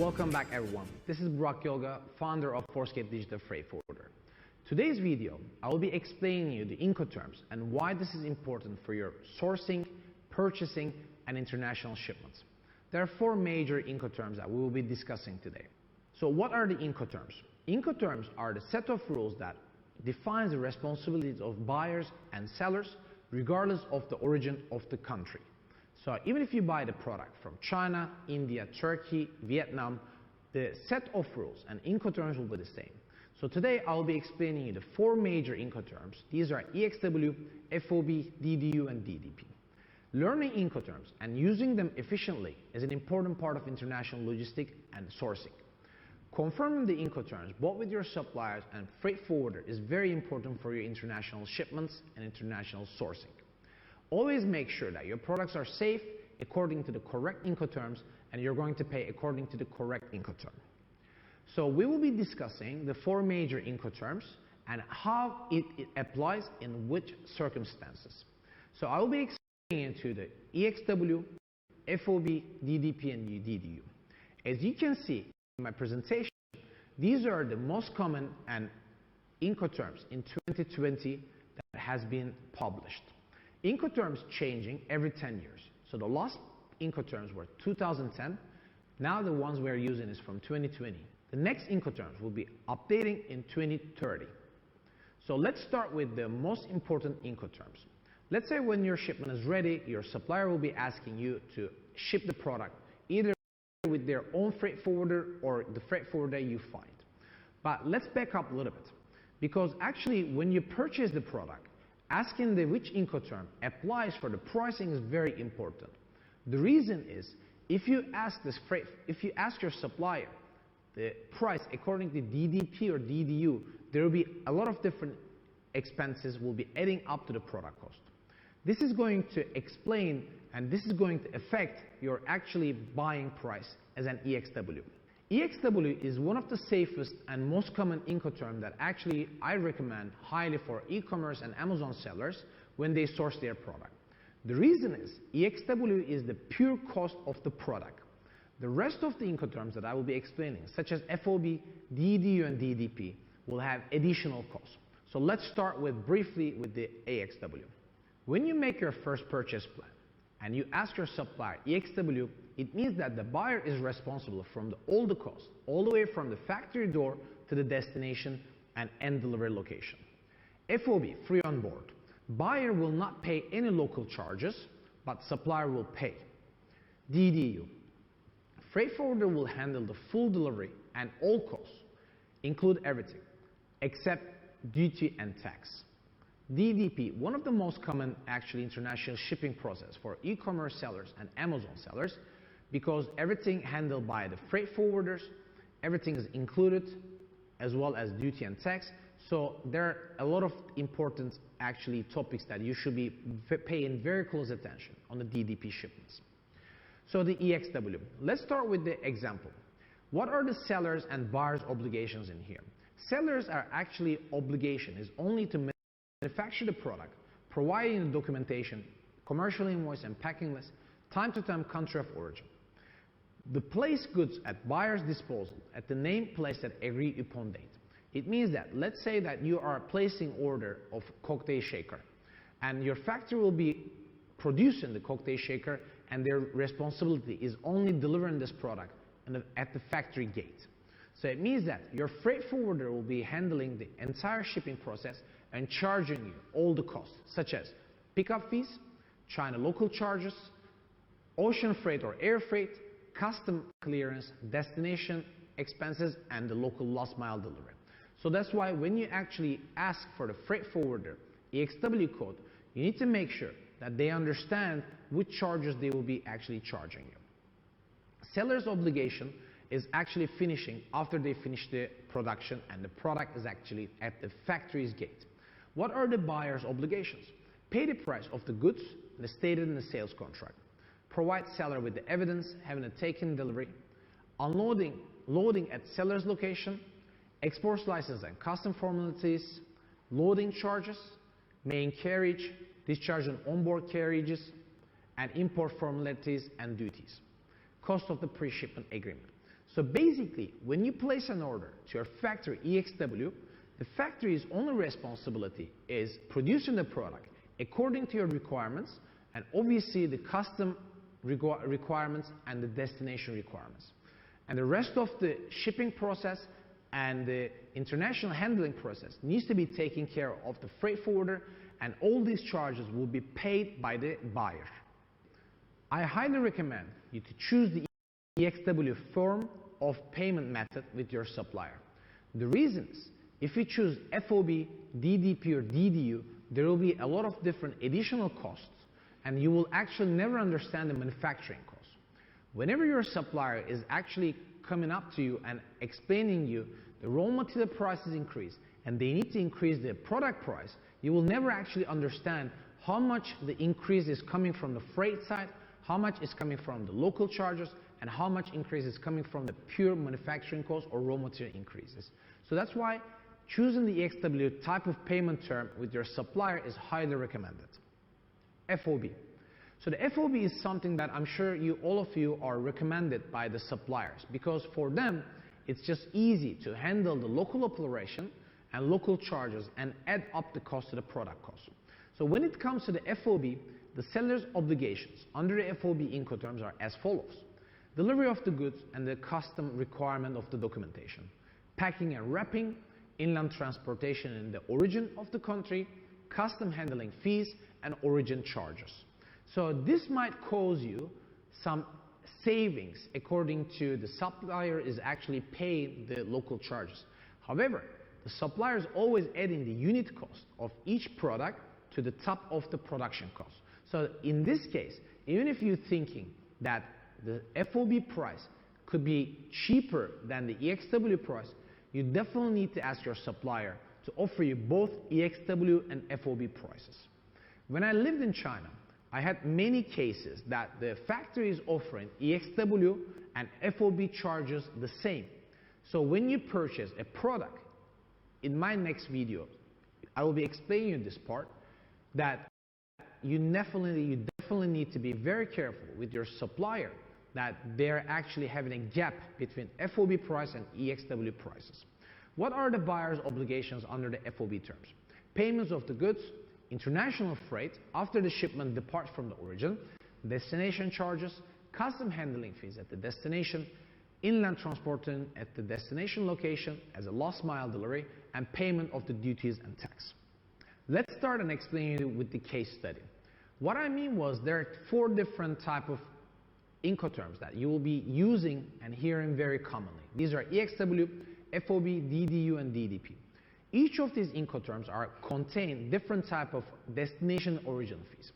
Welcome back everyone. This is Burak Yolga, founder of Forescape Digital Freight Forwarder. Today's video, I will be explaining you the Incoterms and why this is important for your sourcing, purchasing, and international shipments. There are four major Incoterms that we will be discussing today. So what are the Incoterms? Incoterms are the set of rules that defines the responsibilities of buyers and sellers regardless of the origin of the country. So even if you buy the product from China, India, Turkey, Vietnam, the set of rules and Incoterms will be the same. So today I'll be explaining you the four major Incoterms. These are EXW, FOB, DDU, and DDP. Learning Incoterms and using them efficiently is an important part of international logistics and sourcing. Confirming the Incoterms both with your suppliers and freight forwarder is very important for your international shipments and international sourcing. Always make sure that your products are safe according to the correct Incoterms and you're going to pay according to the correct Incoterm. So we will be discussing the four major Incoterms and how it applies in which circumstances. So I will be explaining into the EXW, FOB, DDP, and DDU. As you can see in my presentation, these are the most common and Incoterms in 2020 that has been published. Incoterms changing every 10 years. So the last Incoterms were 2010. Now the ones we are using is from 2020. The next Incoterms will be updating in 2030. So let's start with the most important Incoterms. Let's say when your shipment is ready, your supplier will be asking you to ship the product either with their own freight forwarder or the freight forwarder you find. But let's back up a little bit, because actually when you purchase the product, asking which Incoterm applies for the pricing is very important. The reason is if you ask your supplier the price according to DDP or DDU, there will be a lot of different expenses will be adding up to the product cost. This is going to explain and this is going to affect your actually buying price as an EXW. EXW is one of the safest and most common Incoterm that actually I recommend highly for e-commerce and Amazon sellers when they source their product. The reason is EXW is the pure cost of the product. The rest of the Incoterms that I will be explaining, such as FOB, DDU, and DDP, will have additional costs. So let's start briefly with the EXW. When you make your first purchase plan and you ask your supplier EXW, it means that the buyer is responsible from all the costs, all the way from the factory door to the destination and end delivery location. FOB, free on board. Buyer will not pay any local charges, but supplier will pay. DDU. Freight forwarder will handle the full delivery and all costs, include everything, except duty and tax. DDP, one of the most common actually international shipping process for e-commerce sellers and Amazon sellers, because everything handled by the freight forwarders, everything is included, as well as duty and tax. So there are a lot of important actually topics that you should be paying very close attention on the DDP shipments. So the EXW, let's start with the example. What are the sellers and buyers obligations in here? Sellers are actually obligation is only to manufacture the product, providing the documentation, commercial invoice and packing list, time to time country of origin. The place goods at buyer's disposal at the name placed at agreed upon date. It means that let's say that you are placing order of cocktail shaker and your factory will be producing the cocktail shaker and their responsibility is only delivering this product at the factory gate. So it means that your freight forwarder will be handling the entire shipping process and charging you all the costs, such as pickup fees, China local charges, ocean freight or air freight, custom clearance, destination expenses, and the local last mile delivery. So that's why when you actually ask for the freight forwarder EXW code, you need to make sure that they understand which charges they will be actually charging you. Seller's obligation is actually finishing after they finish the production and the product is actually at the factory's gate. What are the buyer's obligations? Pay the price of the goods stated in the sales contract. Provide seller with the evidence having a taken delivery. Unloading, loading at seller's location. Export license and custom formalities. Loading charges. Main carriage. Discharge on onboard carriages. And import formalities and duties. Cost of the pre-shipment agreement. So basically, when you place an order to your factory EXW, the factory's only responsibility is producing the product according to your requirements, and obviously the custom requirements and the destination requirements. And the rest of the shipping process and the international handling process needs to be taken care of the freight forwarder, and all these charges will be paid by the buyer. I highly recommend you to choose the EXW form of payment method with your supplier. The reason is, if you choose FOB, DDP or DDU, there will be a lot of different additional costs, and you will actually never understand the manufacturing costs. Whenever your supplier is actually coming up to you and explaining you the raw material prices increase and they need to increase the product price, you will never actually understand how much the increase is coming from the freight side, how much is coming from the local charges, and how much increase is coming from the pure manufacturing costs or raw material increases. So that's why choosing the EXW type of payment term with your supplier is highly recommended. FOB. So the FOB is something that I'm sure all of you are recommended by the suppliers, because for them it's just easy to handle the local operation and local charges and add up the cost to the product cost. So when it comes to the FOB, the seller's obligations under the FOB Incoterms are as follows: delivery of the goods and the custom requirement of the documentation, packing and wrapping, inland transportation in the origin of the country, custom handling fees, and origin charges. So this might cause you some savings according to the supplier is actually paying the local charges. However, the supplier is always adding the unit cost of each product to the top of the production cost. So in this case, even if you're thinking that the FOB price could be cheaper than the EXW price, you definitely need to ask your supplier to offer you both EXW and FOB prices. When I lived in China, I had many cases that the factory is offering EXW and FOB charges the same. So when you purchase a product, in my next video, I will be explaining you this part, that you definitely need to be very careful with your supplier that they're actually having a gap between FOB price and EXW prices. What are the buyer's obligations under the FOB terms? Payments of the goods, international freight after the shipment departs from the origin, destination charges, custom handling fees at the destination, inland transporting at the destination location as a last mile delivery, and payment of the duties and tax. Let's start and explain it with the case study. What I mean was there are 4 different types of Incoterms that you will be using and hearing very commonly. These are EXW, FOB, DDU, and DDP. Each of these Incoterms contain different type of destination origin fees.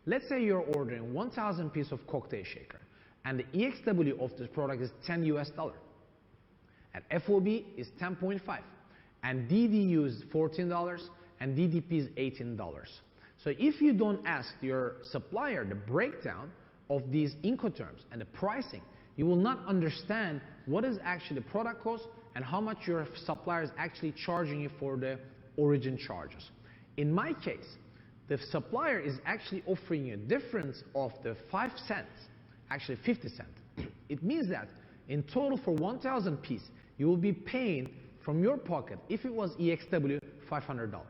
Let's say you're ordering 1,000 pieces of cocktail shaker, and the EXW of this product is $10 US, and FOB is 10.5, and DDU is $14, and DDP is $18. So if you don't ask your supplier the breakdown of these Incoterms and the pricing, you will not understand what is actually the product cost and how much your supplier is actually charging you for the origin charges. In my case, the supplier is actually offering you a difference of the 5 cents, actually 50 cents. It means that in total for 1,000 pieces, you will be paying from your pocket, if it was EXW, $500.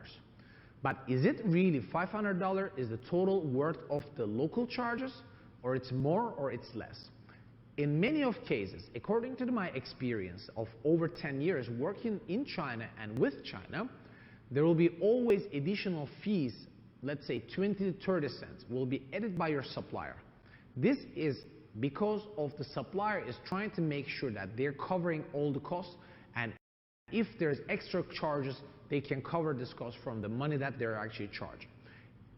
But is it really $500 is the total worth of the local charges, or it's more or it's less? In many of cases, according to my experience of over 10 years working in China and with China, there will be always additional fees, let's say 20 to 30 cents, will be added by your supplier. This is because of the supplier is trying to make sure that they're covering all the costs, and if there's extra charges, they can cover this cost from the money that they're actually charging.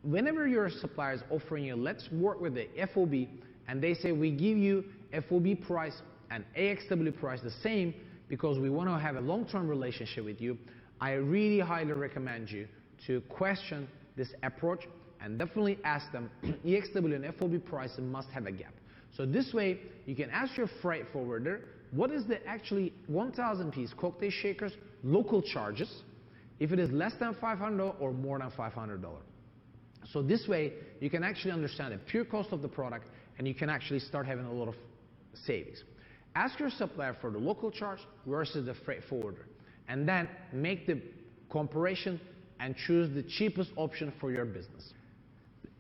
Whenever your supplier is offering you, let's work with the FOB, and they say we give you FOB price and AXW price the same because we want to have a long-term relationship with you, I really highly recommend you to question this approach and definitely ask them EXW and FOB prices must have a gap. So this way you can ask your freight forwarder what is the actually 1,000 piece cocktail shakers local charges if it is less than $500 or more than $500. So this way you can actually understand the pure cost of the product and you can actually start having a lot of savings. Ask your supplier for the local charge versus the freight forwarder, and then make the comparison and choose the cheapest option for your business.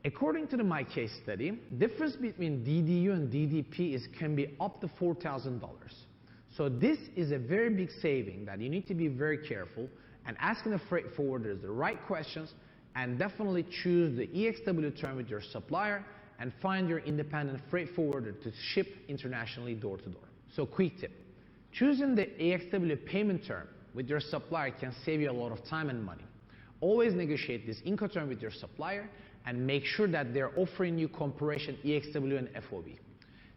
According to my case study, difference between DDU and DDP can be up to $4,000. So this is a very big saving that you need to be very careful and asking the freight forwarders the right questions, and definitely choose the EXW term with your supplier and find your independent freight forwarder to ship internationally door to door. So quick tip, choosing the EXW payment term with your supplier can save you a lot of time and money. Always negotiate this Incoterm with your supplier and make sure that they're offering you comparison EXW and FOB.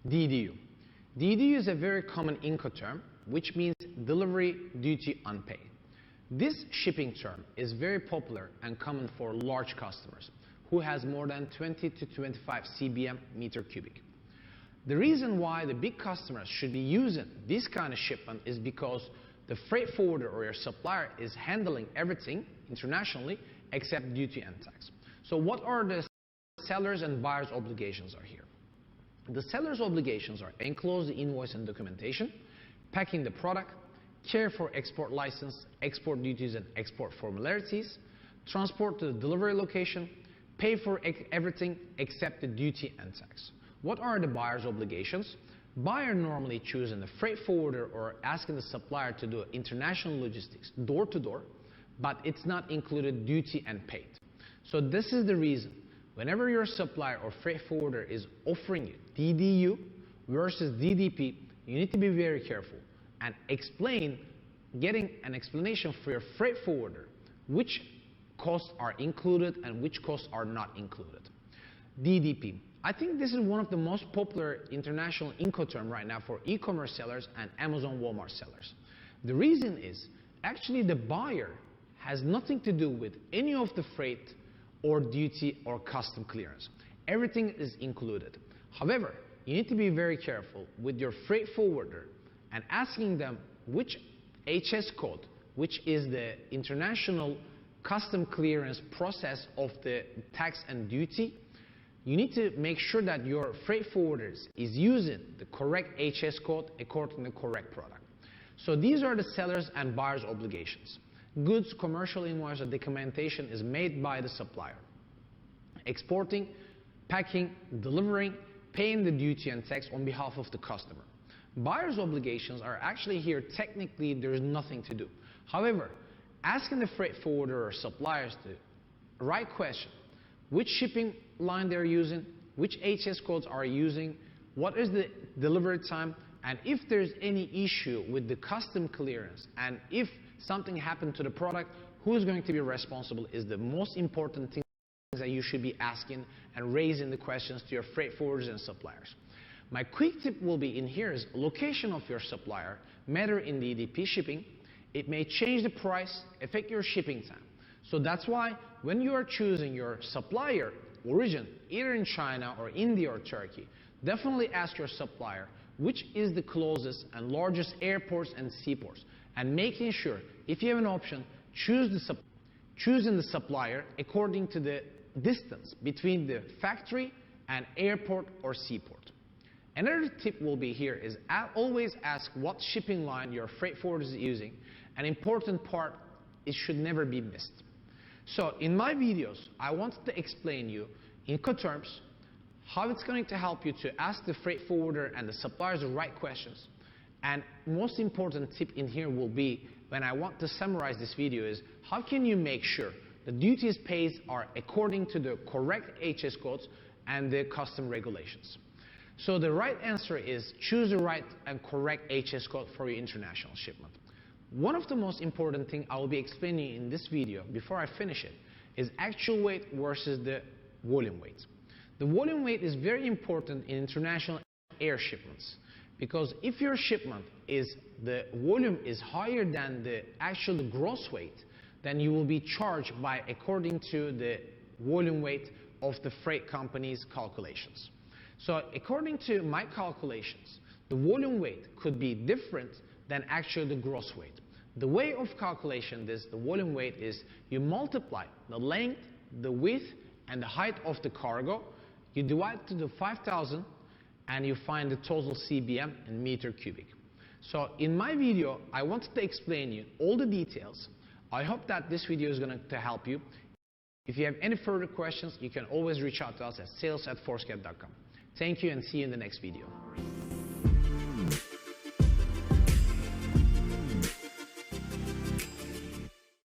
DDU. DDU is a very common Incoterm, which means delivery duty unpaid. This shipping term is very popular and common for large customers who has more than 20 to 25 CBM meter cubic. The reason why the big customers should be using this kind of shipment is because the freight forwarder or your supplier is handling everything internationally except duty and tax. So what are the sellers and buyers obligations are here? The seller's obligations are enclose the invoice and documentation, packing the product, care for export license, export duties and export formalities, transport to the delivery location, pay for everything except the duty and tax. What are the buyer's obligations? Buyer normally choosing the freight forwarder or asking the supplier to do international logistics door to door, but it's not included duty and paid. So this is the reason whenever your supplier or freight forwarder is offering you DDU versus DDP, you need to be very careful and getting an explanation for your freight forwarder which costs are included and which costs are not included. DDP. I think this is one of the most popular international Incoterm right now for e-commerce sellers and Amazon Walmart sellers. The reason is actually the buyer has nothing to do with any of the freight or duty or custom clearance. Everything is included. However, you need to be very careful with your freight forwarder and asking them which HS code, which is the international custom clearance process of the tax and duty. You need to make sure that your freight forwarders is using the correct HS code according to the correct product. So these are the sellers and buyers obligations. Goods, commercial invoice or documentation is made by the supplier. Exporting, packing, delivering, paying the duty and tax on behalf of the customer. Buyer's obligations are actually here, technically there is nothing to do. However, asking the freight forwarder or suppliers the right question, which shipping line they're using, which HS codes are using, what is the delivery time, and if there's any issue with the custom clearance, and if something happened to the product, who is going to be responsible is the most important thing that you should be asking and raising the questions to your freight forwarders and suppliers. My quick tip will be in here is location of your supplier matter in the DDP shipping. It may change the price, affect your shipping time. So that's why when you are choosing your supplier origin, either in China or India or Turkey, definitely ask your supplier which is the closest and largest airports and seaports, and making sure if you have an option, choosing the supplier according to the distance between the factory and airport or seaport. Another tip will be here is always ask what shipping line your freight forwarder is using. An important part, it should never be missed. So in my videos, I wanted to explain you Incoterms, how it's going to help you to ask the freight forwarder and the suppliers the right questions. And most important tip in here will be, when I want to summarize this video, is how can you make sure the duties paid are according to the correct HS codes and the custom regulations. So the right answer is choose the right and correct HS code for your international shipment. One of the most important things I will be explaining in this video before I finish it is actual weight versus the volume weight. The volume weight is very important in international air shipments, because if your shipment is the volume is higher than the actual gross weight, then you will be charged by according to the volume weight of the freight company's calculations. So according to my calculations, the volume weight could be different than actually the gross weight. The way of calculation this, the volume weight, is you multiply the length, the width, and the height of the cargo, you divide to the 5,000, and you find the total CBM in meter cubic. So in my video, I wanted to explain you all the details. I hope that this video is going to help you. If you have any further questions, you can always reach out to us at sales@forscape.com. Thank you and see you in the next video.